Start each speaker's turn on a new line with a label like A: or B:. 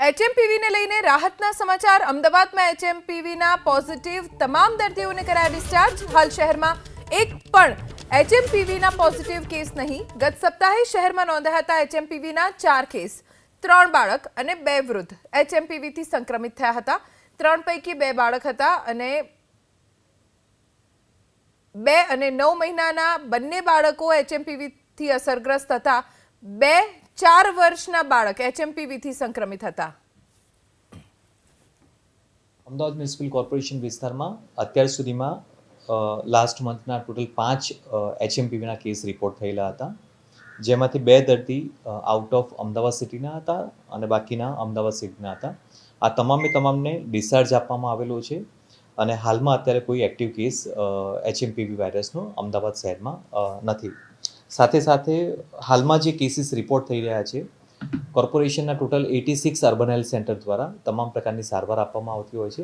A: એચએમપીવીને લઈને રાહતના સમાચાર। અમદાવાદમાં એચએમપીવીના પોઝિટિવ તમામ દર્દીઓને કરાયા ડિસ્ચાર્જ। હાલ શહેરમાં એક પણ એચએમપીવીના પોઝિટિવ કેસ નહીં। ગત સપ્તાહે શહેરમાં નોંધાયા હતા એચએમપીવીના 4 કેસ। 3 બાળક અને 2 વૃદ્ધ એચએમપીવીથી સંક્રમિત થયા હતા। 3 પૈકી 2 બાળક હતા અને 2 અને 9 મહિનાના બંને બાળકો એચએમપીવીથી અસરગ્રસ્ત હતા। 2-4 વર્ષના બાળક એચએમપીવીથી સંક્રમિત હતા।
B: અમદાવાદ મ્યુનિસિપલ કોર્પોરેશન વિસ્તારમાં અત્યાર સુધીમાં લાસ્ટ મંથના ટોટલ 5 એચએમપીવીના કેસ રિપોર્ટ થયેલા હતા, જેમાંથી 2 દર્દી આઉટ ઓફ અમદાવાદ સિટીના હતા અને બાકીના અમદાવાદ સિટીના હતા। આ તમામને ડિસ્ચાર્જ આપવામાં આવેલો છે અને હાલમાં અત્યારે કોઈ એક્ટિવ કેસ એચએમપીવી વાયરસનો અમદાવાદ શહેરમાં નથી। સાથે હાલમાં જે કેસીસ રિપોર્ટ થઈ રહ્યા છે, કોર્પોરેશનના ટોટલ 86 અર્બન હેલ્થ સેન્ટર દ્વારા તમામ પ્રકારની સારવાર આપવામાં આવતી હોય છે।